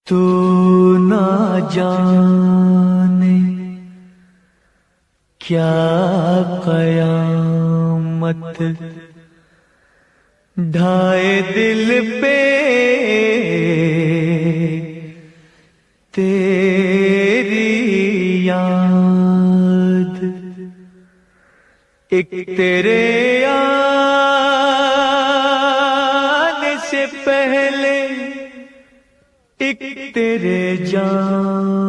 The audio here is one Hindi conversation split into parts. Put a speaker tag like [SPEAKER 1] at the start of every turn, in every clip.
[SPEAKER 1] तू ना जाने क्या कयामत ढाए दिल पे तेरी याद। एक तेरे आने से पहले एक तेरे जाने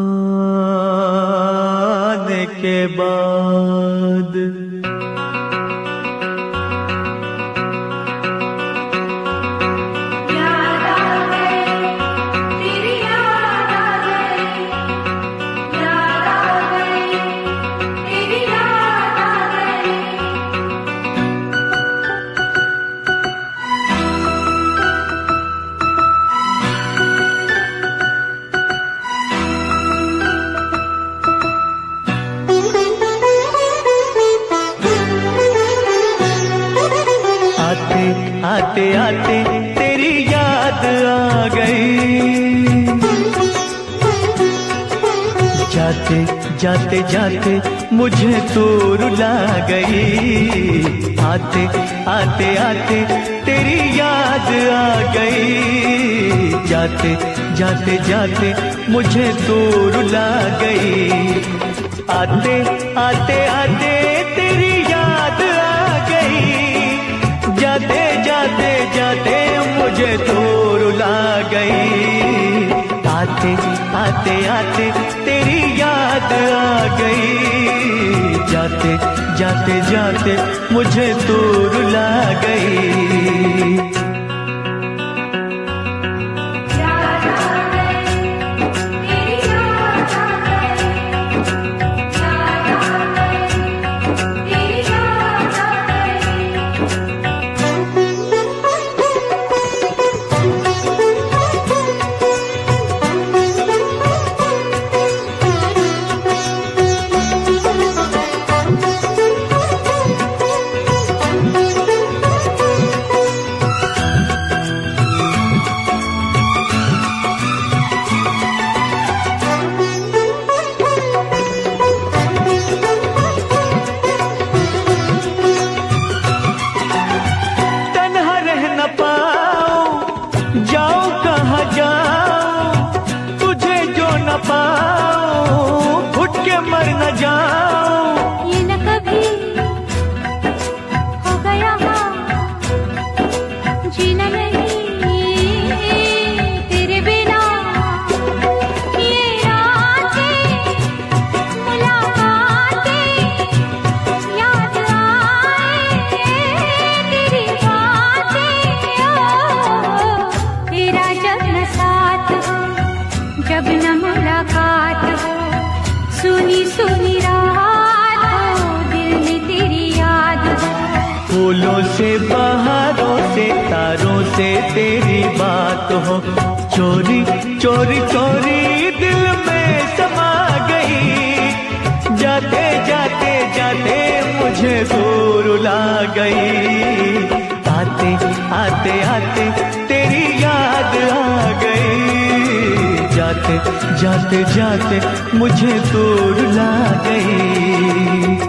[SPEAKER 1] के बाद। आते आते तेरी याद आ गई, जाते जाते जाते मुझे तो रुला गई। आते आते आते तेरी याद आ गई, जाते जाते जाते मुझे तो रुला गई। आते आते आते तेरी याद आ गई, जाते जाते जाते मुझे तो रुला गई। आते आते आते तेरी याद आ गई, जाते जाते जाते मुझे तो रुला गई। जाऊं कहाँ जाऊं तुझे जो न पाऊं, घुट के मर न जाऊं।
[SPEAKER 2] ये न कभी हो गया हाँ, जीना नहीं तेरे बिना। ये रातें मुलाकातें याद आए तेरी बातें। तेरा जब न साथ हो, जब न मुलाकात हो, सुनी सुनी रात हो, दिल में तेरी याद हो।
[SPEAKER 1] फूलों से बहारों से तारों से तेरी बात हो, चोरी चोरी चोरी दिल में समा गई। जाते जाते जाते मुझे तो रुला गई। आते आते आते तेरी याद आ गई, जाते जाते जाते मुझे तो रुला गई।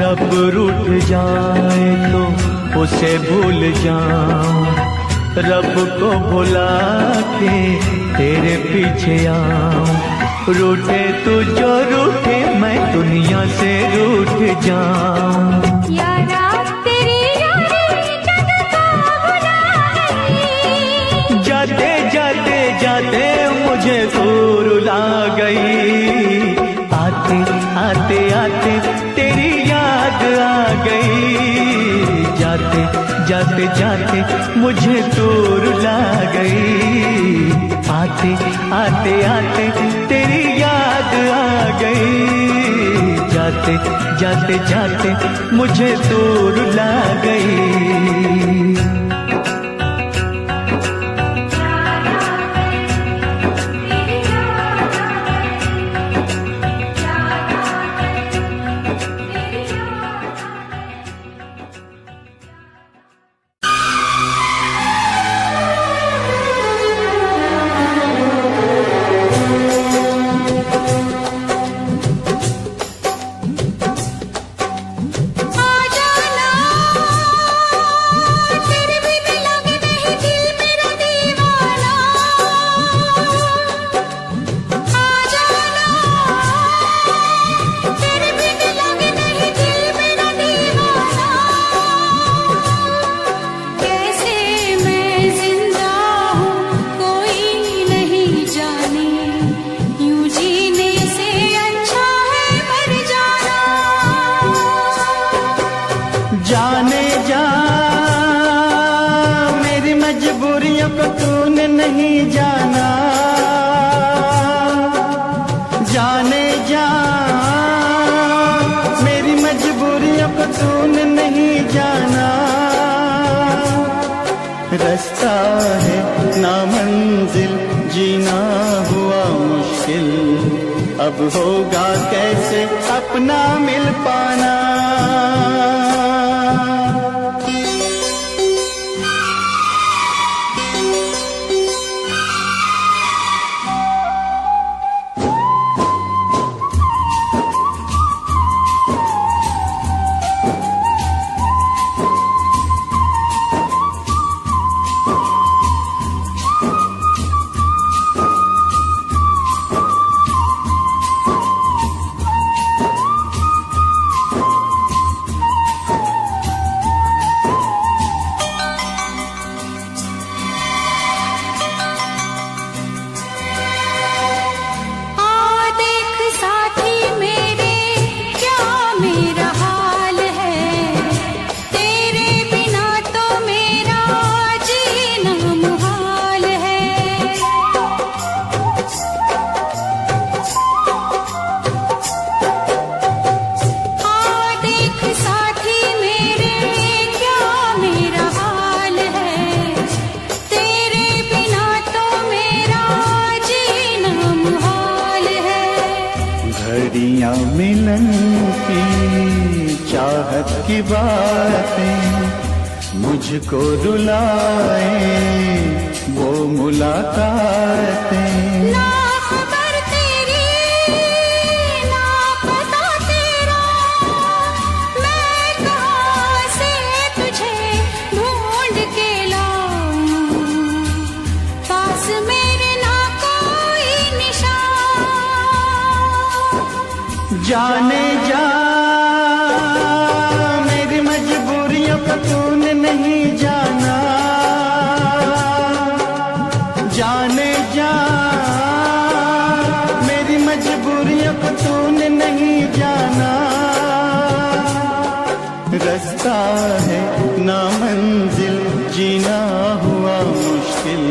[SPEAKER 1] रब रूठ जाए तो उसे भूल जाऊं, रब को भुला के तेरे पीछे आऊं। रूठे तू जो रूठे मैं दुनिया से रूठ जाऊं।
[SPEAKER 2] यारा तेरी यारी जग को भुला गई,
[SPEAKER 1] जाते जाते जाते मुझे तू रुला गई। आते आते आते तेरी याद आ गई, जाते जाते जाते मुझे तू रुला गई। आते आते आते तेरी याद आ गई, जाते जाते जाते मुझे तू रुला गई। जाने जा मेरी मजबूरियों को तूने नहीं जाना। जाने जा मेरी मजबूरियों को तूने नहीं जाना। रास्ता है ना मंजिल जीना हुआ मुश्किल, अब होगा कैसे अपना मिल पाना। घड़ियां मिलन की चाहत की बातें मुझको रुलाए, वो मुलाकातें।
[SPEAKER 2] ना खबर तेरी ना पता तेरा, मैं कहाँ से तुझे ढूंढ के लाऊं, पास मेरे ना कोई निशान।
[SPEAKER 1] जाने जा मेरी मजबूरियों को तूने नहीं जाना। जाने जा मेरी मजबूरियों को तूने नहीं जाना। रास्ता है ना मंजिल जीना हुआ मुश्किल,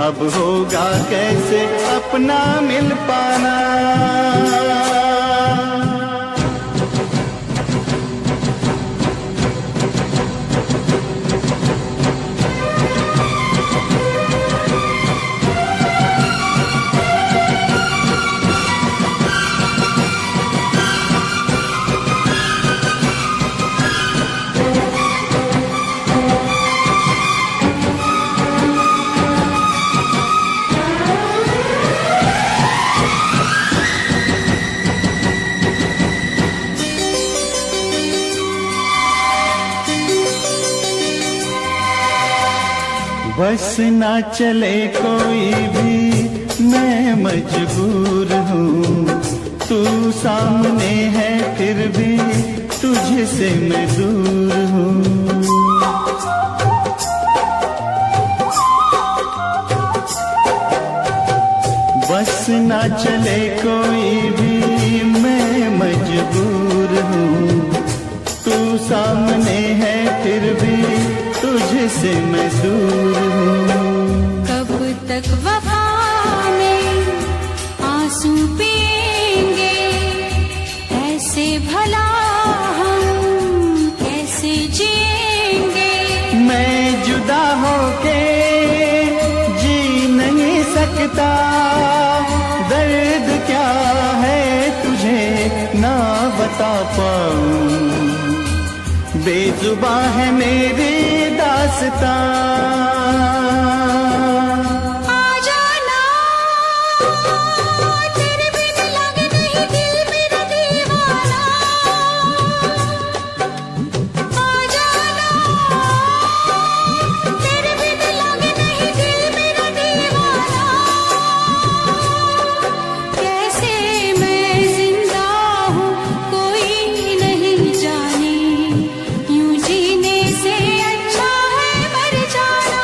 [SPEAKER 1] अब होगा कैसे अपना मिल पाना। बस ना चले कोई भी मैं मजबूर हूँ, तू सामने है फिर भी तुझसे मैं दूर हूँ। बस ना चले कोई भी मैं मजबूर हूँ, तू सामने है फिर भी तुझसे मैं दूर हूँ।
[SPEAKER 2] कब तक वफा में आंसू पिएंगे, ऐसे भला हम कैसे जिएंगे।
[SPEAKER 1] मैं जुदा होके जी नहीं सकता, दर्द क्या है तुझे ना बता पाऊं, बेजुबां है मेरी दास्तां।
[SPEAKER 2] यूं जीने से अच्छा है मर जाना।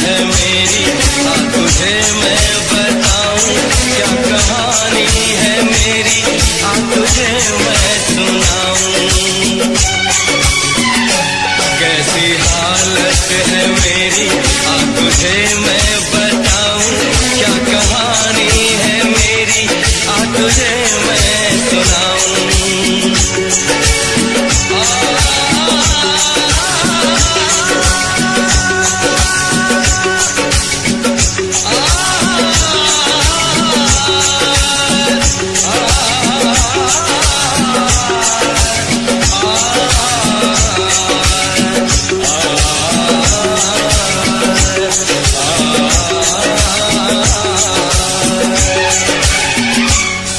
[SPEAKER 3] है मेरी, हाँ तुझे मैं बताऊं क्या कहानी है मेरी, हाँ तुझे मैं सुनाऊं। कैसी हालत है मेरी, हाँ तुझे मैं बताऊं क्या कहानी है मेरी, हाँ तुझे मैं सुनाऊं।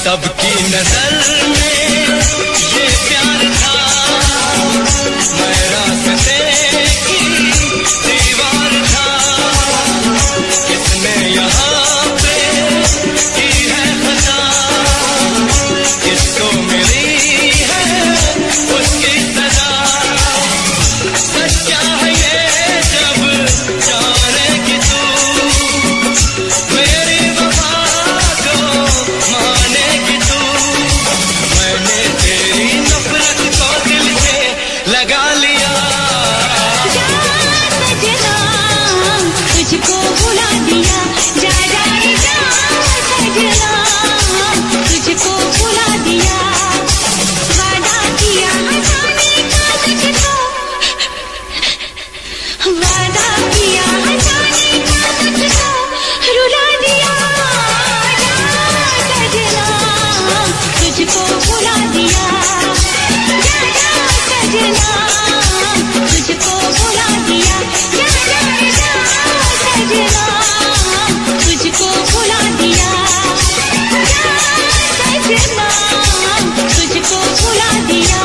[SPEAKER 3] सबकी नजर में ये प्यार था, मैं रास्ते की दीवार था। किसने यहाँ पे की है खता, किसको मिली है उसकी सजा। सच्चा है ये जब जानेगी तू, मेरी वफा को मानेगी तू। मैंने तेरी नफरत को दिल से लगा लिया।
[SPEAKER 2] सजना तुझको भुला दिया, जा जा जा सजना तुझको भुला दिया। वादा किया हंसाने का तुझको, वादा किया हंसाने का तुझको रुला दिया। जा सजना तुझको भुला दिया, जा जा सजना तुझको भुला दिया। जा जा जा सजना तुझको भुला दिया, जा सजना तुझको भुला दिया।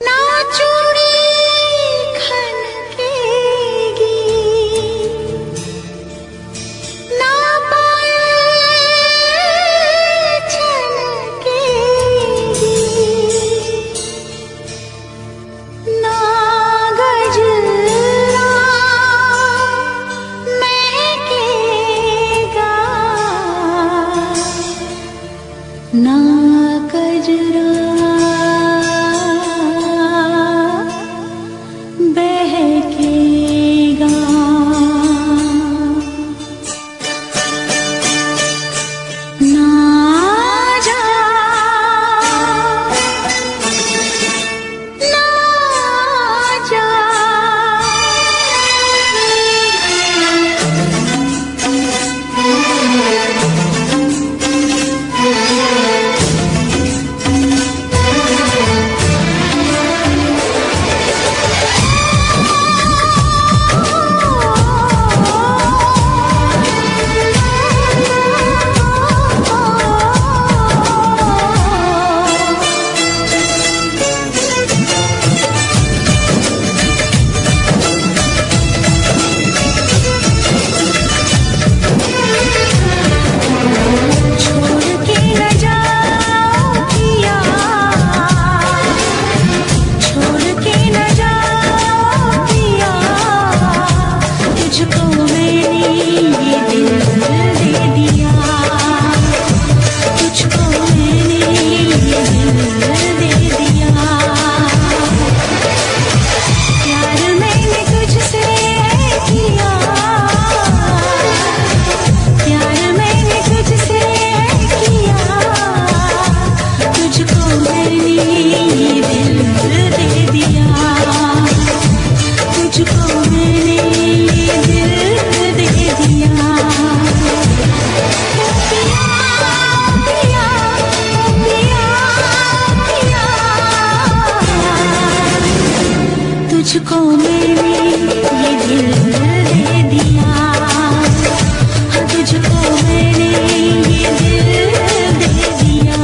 [SPEAKER 2] ना चूड़ी खनकेगी, ना पायल छनकेगी, ना गजरा महकेगा, ना गजरा बहकेगा। ना जा ना जा तुझको मैंने ये दिल दे दिया, हाँ तुझको मैंने ये दिल दे दिया।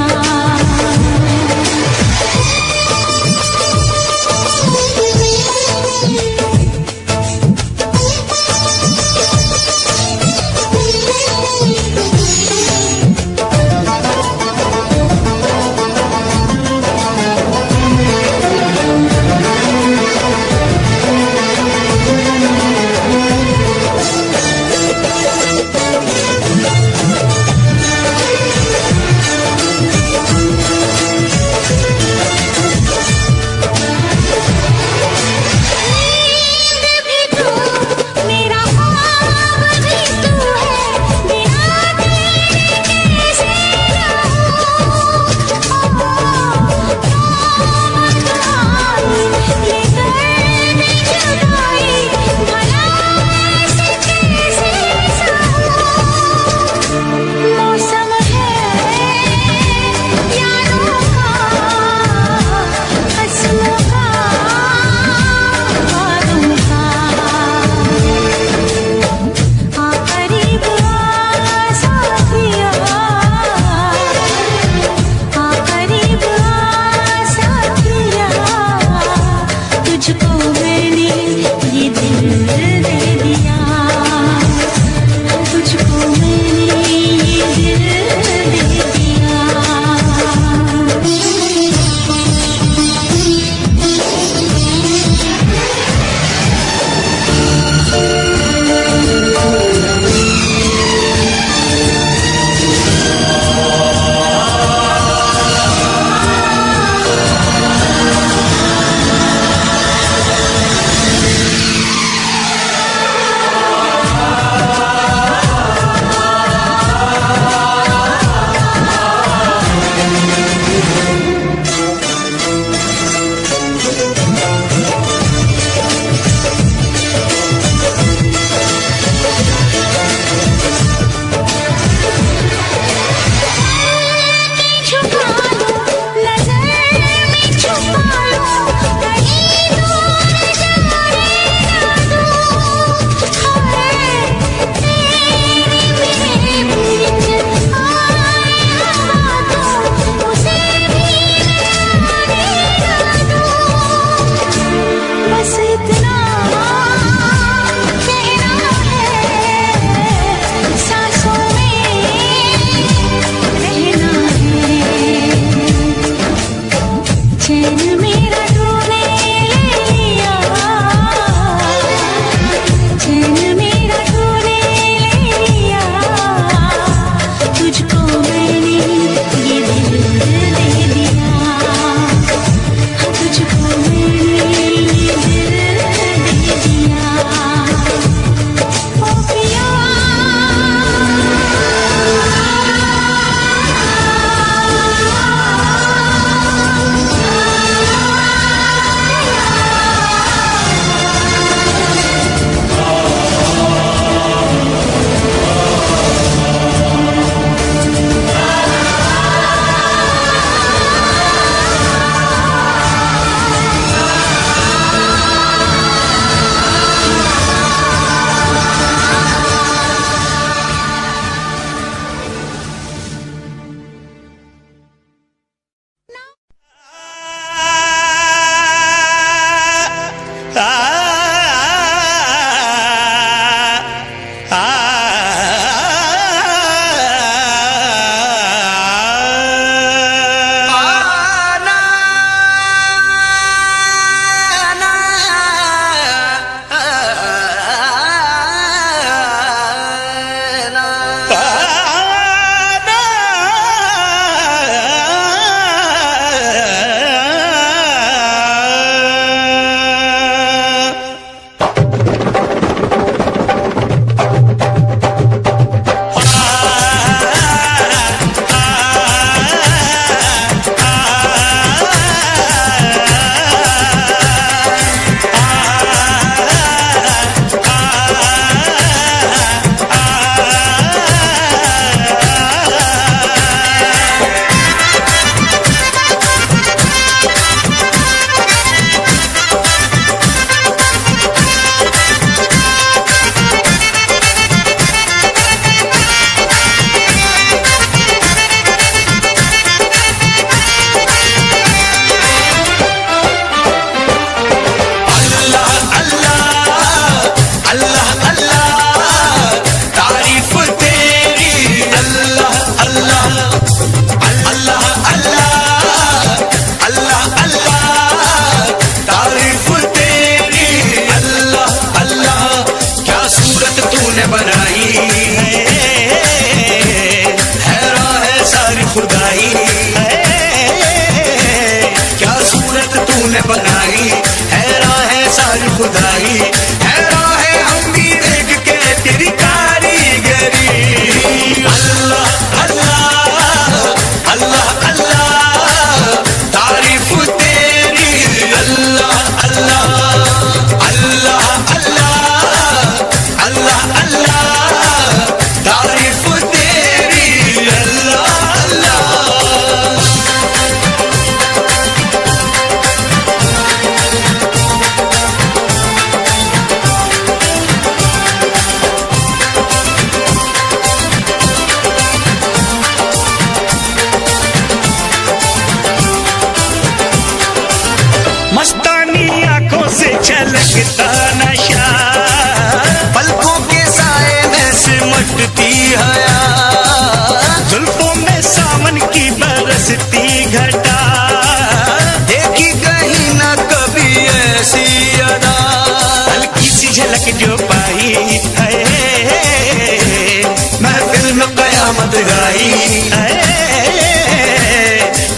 [SPEAKER 4] आई,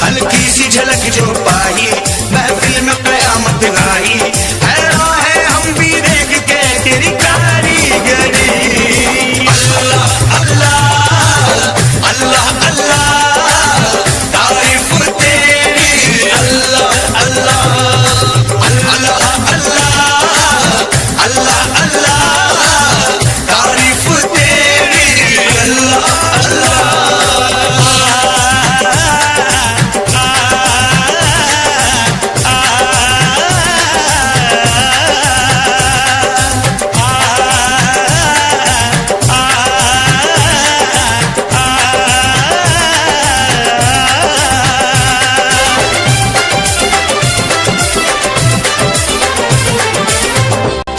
[SPEAKER 4] हल्की सी झलक जो पाई महफिल में कयामत आई। हैरान है हम भी देख के तेरी कारीगरी। अल्लाह अल्लाह अल्लाह अल्लाह तारीफ तेरी। अल्लाह अल्लाह अल्लाह अल्लाह अल्लाह अल्लाह तारीफ तेरी। अल्लाह अल्लाह।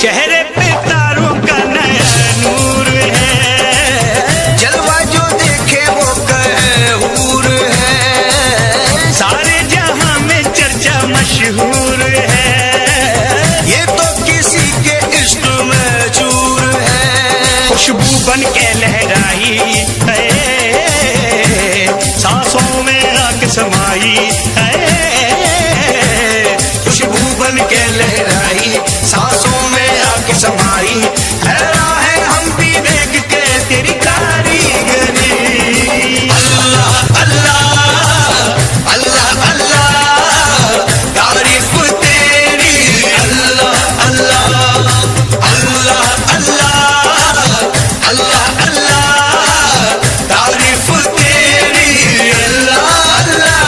[SPEAKER 4] चेहरे पे तारों का नया नूर है, जलवा जो देखे वो कहूर है। सारे जहां में चर्चा मशहूर है, ये तो किसी के इश्क में चूर है। खुशबू बन के लहराई है, सांसों में आके समाई है। खुशबू बन के लहराई सांसों में आके समाई। हैरान है हम भी देख के तेरी कारीगरी। अल्लाह अल्लाह अल्लाह अल्लाह तारीफ तेरी। अल्लाह अल्लाह अल्लाह अल्लाह अल्लाह अल्लाह तारीफ तेरी। अल्लाह अल्लाह।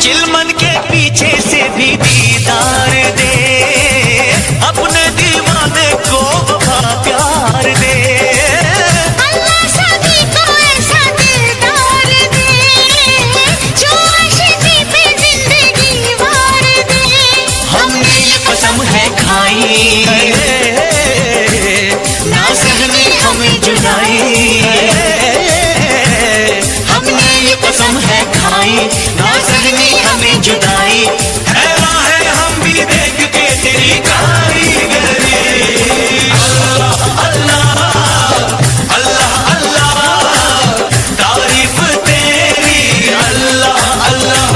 [SPEAKER 4] चिलमन के पीछे से भी दीदार दे, अपने दीवाने को वफा प्यार दे।
[SPEAKER 2] अल्लाह सभी को ऐसा दिलदार दे, जो आशिकी पे जिंदगी वार दे।
[SPEAKER 3] हमने ये कसम है खाई, ना सहने हमें जुदाई। हमने ये कसम है खाई, ना सहने हमें जुदाई। हैरान है हम भी देख के तेरी कारीगरी। अल्लाह अल्लाह अल्लाह अल्लाह तारीफ तेरी। अल्लाह अल्लाह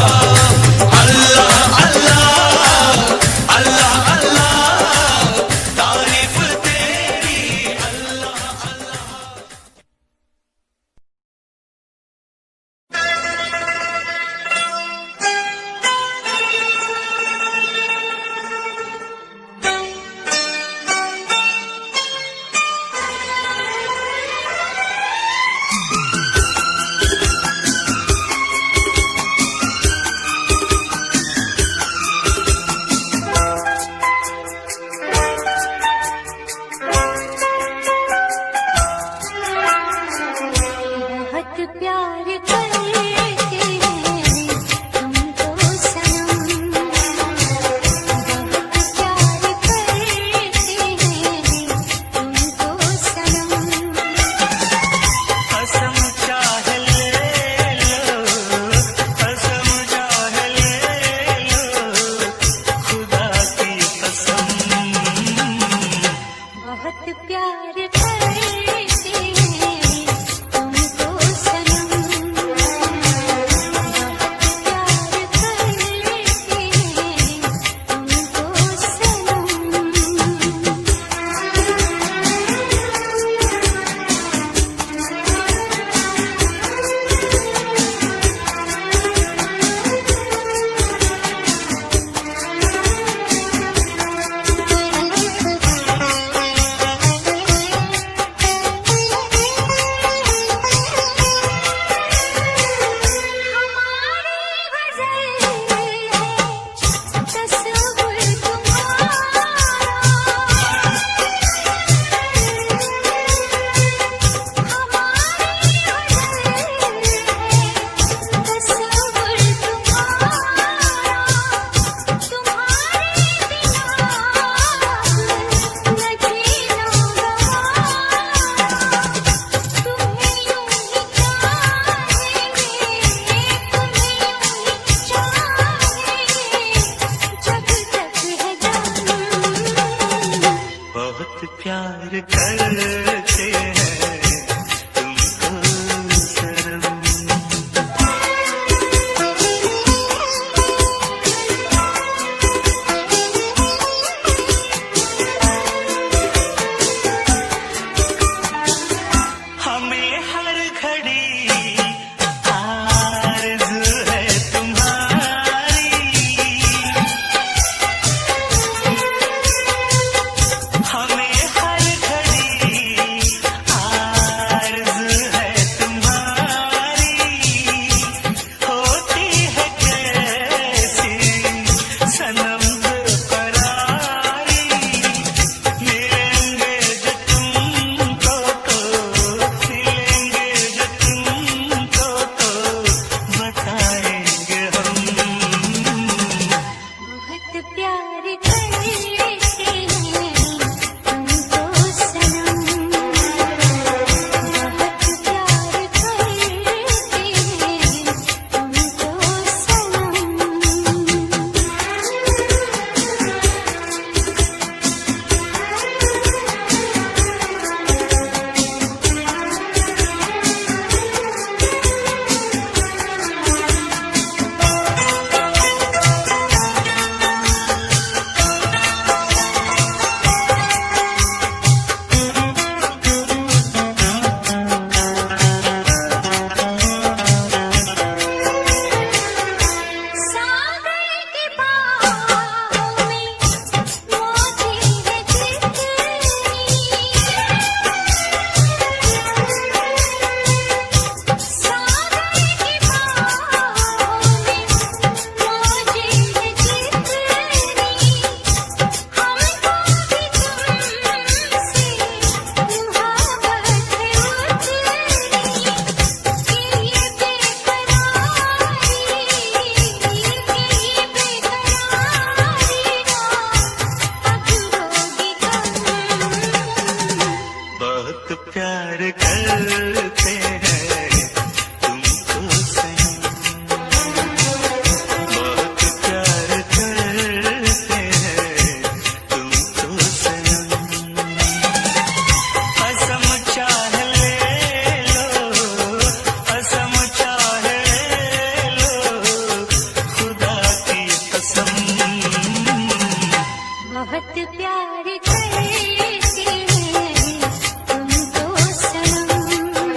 [SPEAKER 3] अल्लाह अल्लाह अल्लाह अल्लाह तारीफ तेरी। अल्लाह अल्लाह।
[SPEAKER 2] बहुत प्यार करते हैं तुमको सनम, बहुत प्यार करते हैं तुमको सनम।
[SPEAKER 1] कसम चाहे ले लो, कसम चाहे ले लो, खुदा की कसम।
[SPEAKER 2] बहुत प्यार करते हैं तुमको सनम।
[SPEAKER 1] बहुत प्यार करते हैं तुमको सनम। हमें हर घड़ी आरज़ू है तुम्हारी, हमें हर घड़ी आरज़ू है तुम्हारी। होती है कैसी सनम बेकरारी, मिलेंगे जो तुमको तो मिलेंगे जो तुमको तो बताएंगे हम।
[SPEAKER 2] बहुत प्यार करते हैं तुमको सनम, बहुत प्यार करते हैं तुमको सनम। सागर के बाहों में मोती है जितनी, सागर के बाहों में मोती है जितनी, हमको भी तुमसे मोहब्बत है उतनी, कि ये बेकरारी
[SPEAKER 1] बहुत प्यार करते हैं तुमको सनम, बहुत प्यार करते हैं तुमको सनम। कसम चाह ले लो, कसम चाह लो, खुदा की कसम।
[SPEAKER 2] बहुत प्यार करते हैं तुमको सनम।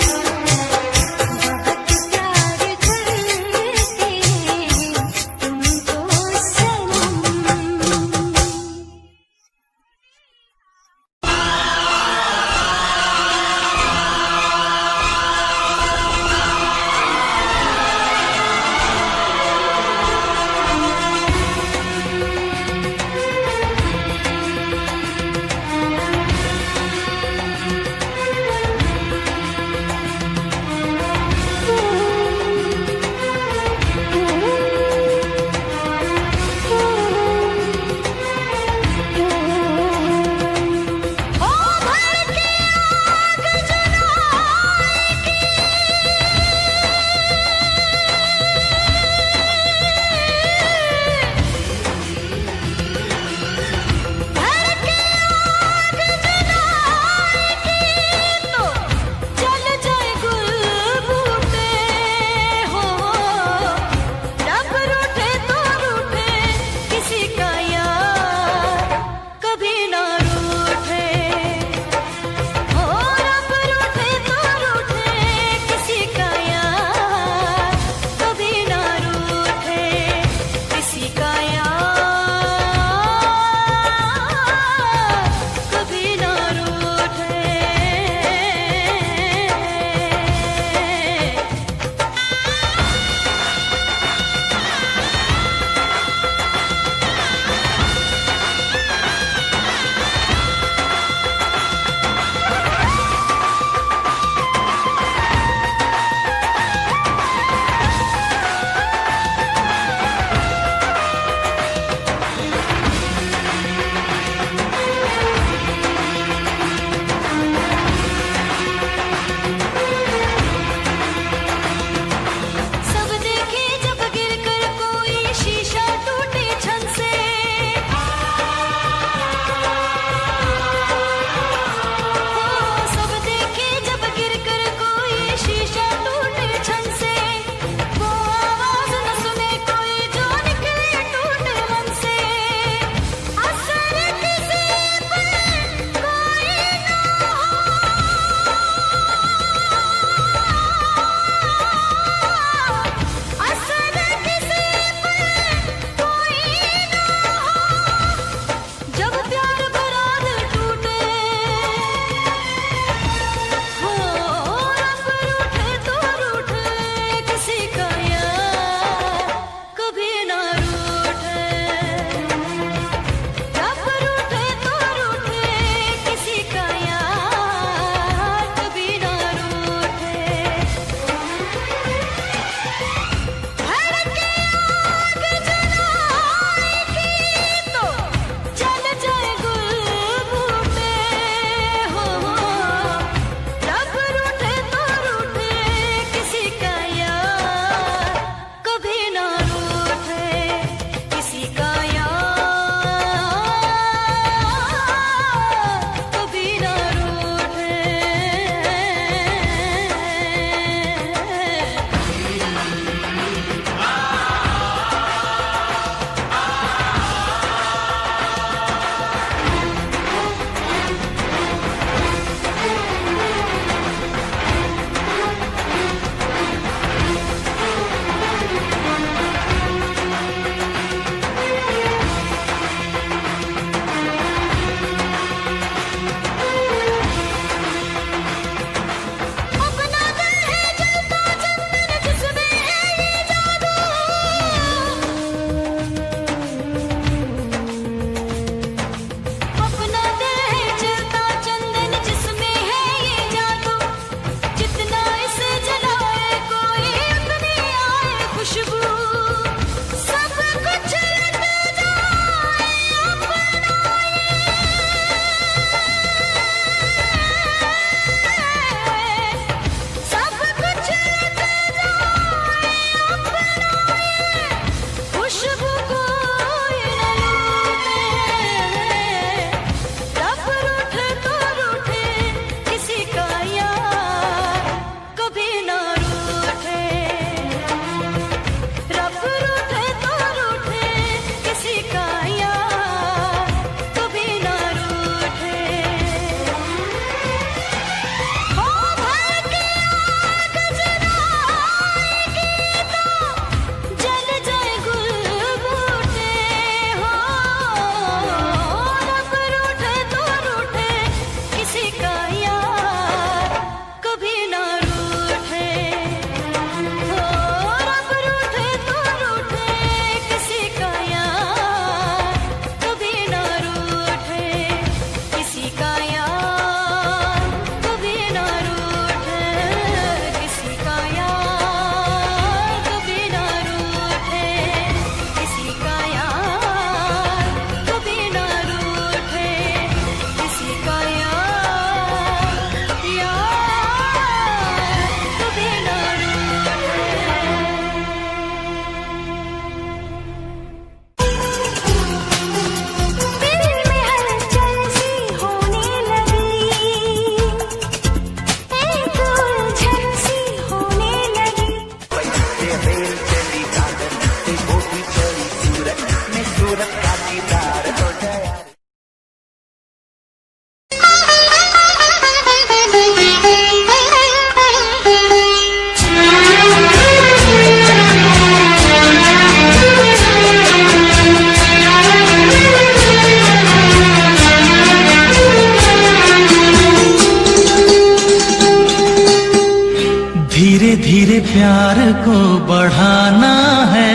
[SPEAKER 1] प्यार को बढ़ाना है,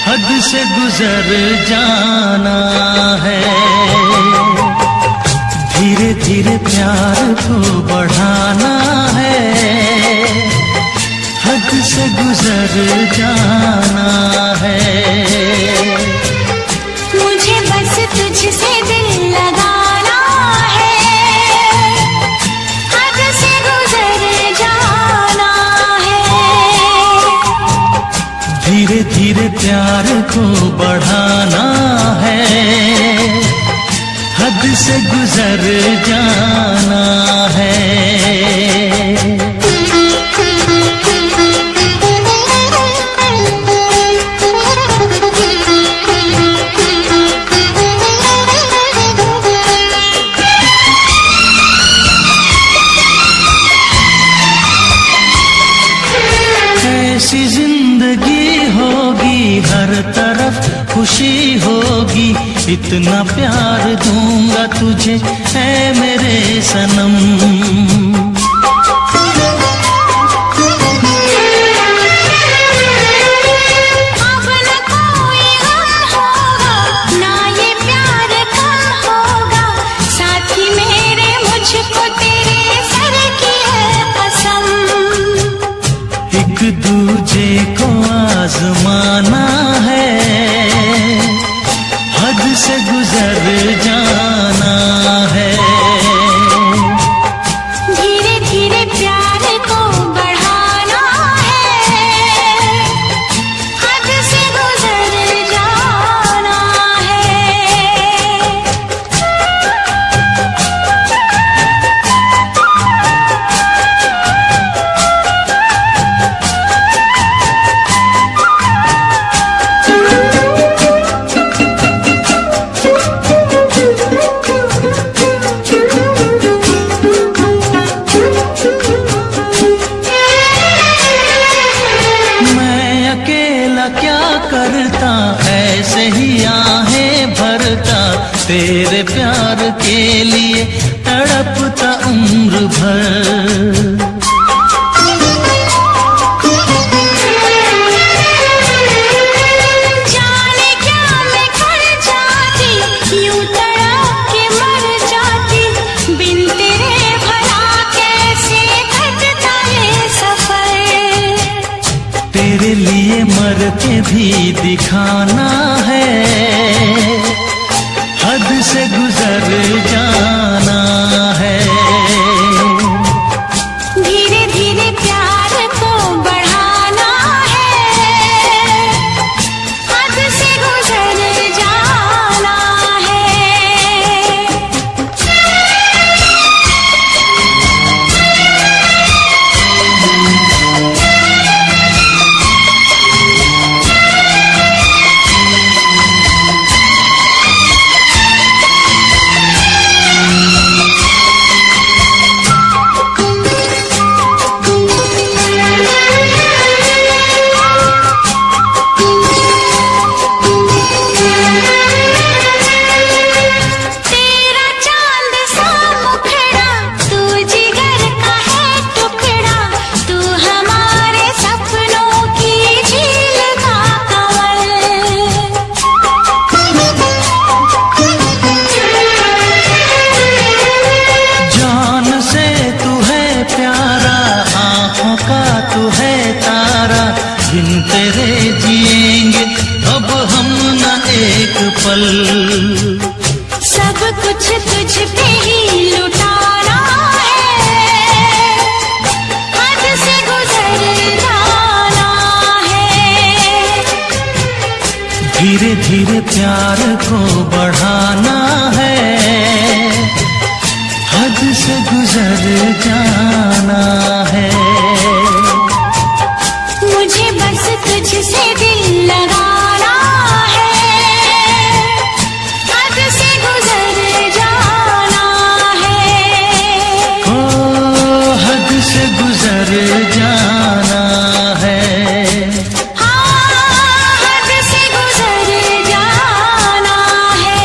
[SPEAKER 1] हद से गुजर जाना है। धीरे धीरे प्यार को बढ़ाना है, हद से गुजर जाना है।
[SPEAKER 2] मुझे बस तुझसे दिल लगाना है, हद से गुजर जाना है।
[SPEAKER 1] धीरे धीरे प्यार को बढ़ाना है, हद से गुजर जाना है। ऐसी जिंदगी होगी, हर तरफ खुशी होगी, इतना प्यार दूंगा तुझे ऐ मेरे सनम।
[SPEAKER 2] अब न कोई गम होगा, ना ये प्यार कम होगा, साथी मेरे मुझको तेरे सर की है कसम।
[SPEAKER 1] एक दूजे को आजमाना है, हद से गुजर जाना है।
[SPEAKER 2] धीरे धीरे प्यार को बढ़ाना है, हद से गुजर जाना है।
[SPEAKER 1] मैं अकेला क्या करता, ऐसे ही आहें भरता, तेरे प्यार के लिए तड़पता उम्र भर।
[SPEAKER 2] जाने क्या मैं कर जाती, यूं तड़प के मर जाती, बिन तेरे भला कैसे कटता है सफर।
[SPEAKER 1] तेरे लिए मर के भी दिखाना है, हद से गुजर जाना है।
[SPEAKER 2] धीरे धीरे प्यार को बढ़ाना है, हद से गुजर जाना है। तेरा चांद सा मुखड़ा, तू जिगर का है टुकड़ा, तू हमारे सपनों की झील का कमल।
[SPEAKER 1] जान से तू है प्यारा, आँखों का तू है तारा, बिन तेरे जिएंगे अब हम न एक पल।
[SPEAKER 2] सब कुछ तुझ पे ही लुटाना है, हद से गुजर जाना है।
[SPEAKER 1] धीरे धीरे प्यार को बढ़ाना है, हद से गुजर जाना है।
[SPEAKER 2] मुझे बस तुझसे दिल लगाना है, हद से गुजर जाना है।
[SPEAKER 1] ओ हद से गुजर जाना है।
[SPEAKER 2] हाँ, हद से गुजर जाना है।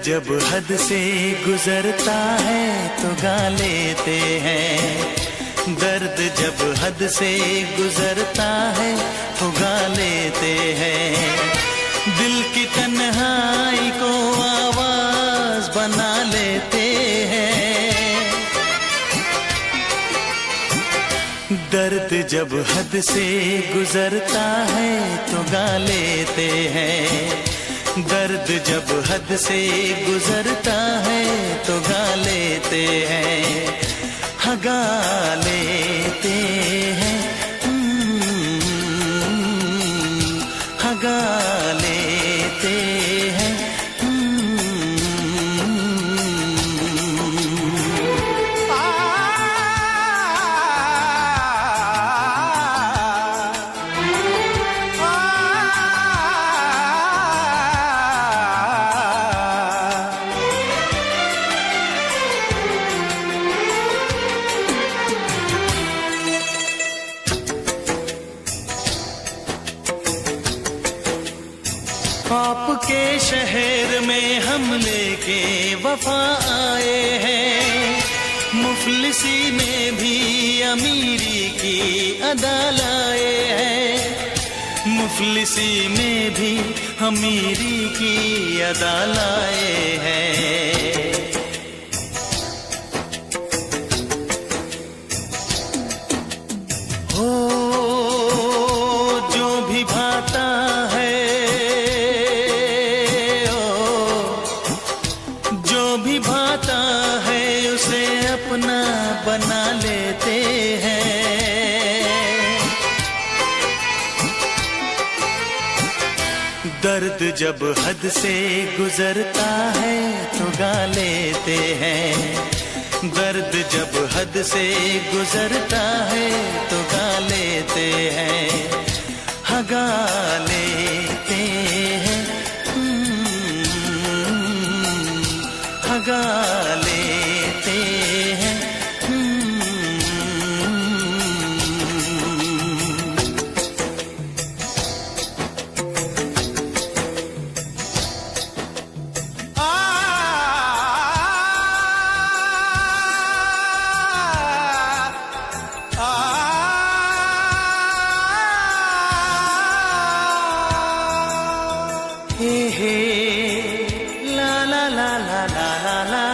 [SPEAKER 1] जब हद से गुजरता है तो गा लेते हैं, दर्द जब हद से गुजरता है तो गा लेते हैं। दिल की तन्हाई को आवाज बना लेते हैं। दर्द जब हद से गुजरता है तो गा लेते हैं, दर्द जब हद से गुजरता है तो गा लेते हैं, हाँ गा लेते हैं, हाँ गा लेते हैं। आपके शहर में हम लेके वफा आए हैं, मुफलिसी में भी अमीरी की अदा लाए हैं, मुफलिसी में भी अमीरी की अदा लाए हैं। हो जो भी भाता है, भाता है उसे अपना बना लेते हैं। दर्द जब हद से गुजरता है तो गा लेते हैं, दर्द जब हद से गुजरता है तो गा लेते हैं, हाँ गा लेते हैं, गा लेते हैं। हे ला ला ला ला ला ला,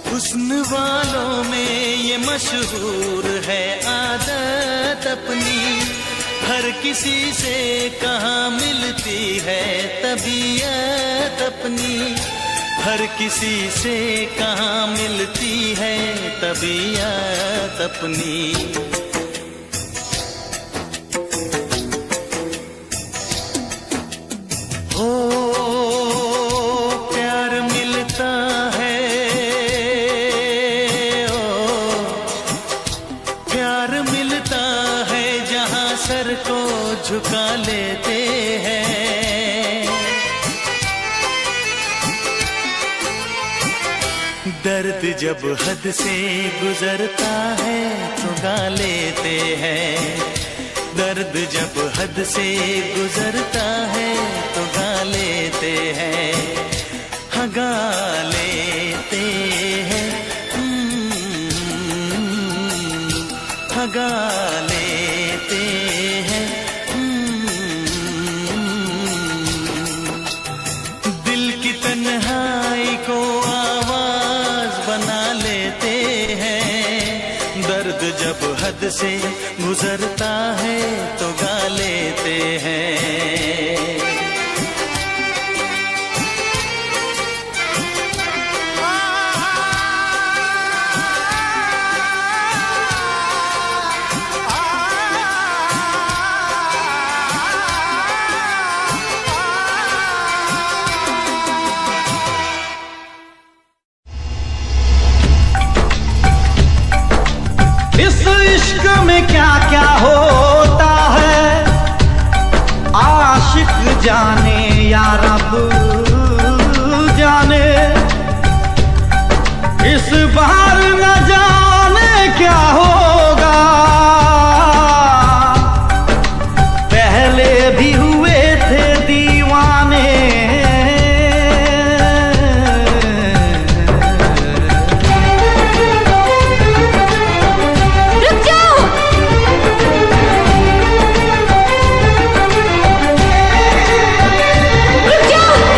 [SPEAKER 1] हुस्न वालों में ये मशहूर है आदत अपनी, हर किसी से कहाँ मिलती है तबीयत अपनी, हर किसी से कहाँ मिलती है तबीयत अपनी। हो प्यार मिलता है, सर को झुका लेते हैं। दर्द जब हद से गुजरता है तो गा लेते हैं, दर्द जब हद से गुजरता है तो गा लेते हैं, हाँ गा लेते हैं, हाँ गा लेते हैं। दिल की तन्हाई को आवाज बना लेते हैं, दर्द जब हद से गुजरता है तो गा लेते हैं। इश्क में क्या क्या होता है आशिक जाने या रब जाने। इस बार न जाने क्या होगा, पहले भी हुए थे दीवाने।
[SPEAKER 2] रुक जाओ, रुक जाओ।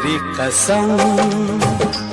[SPEAKER 5] तेरी कसम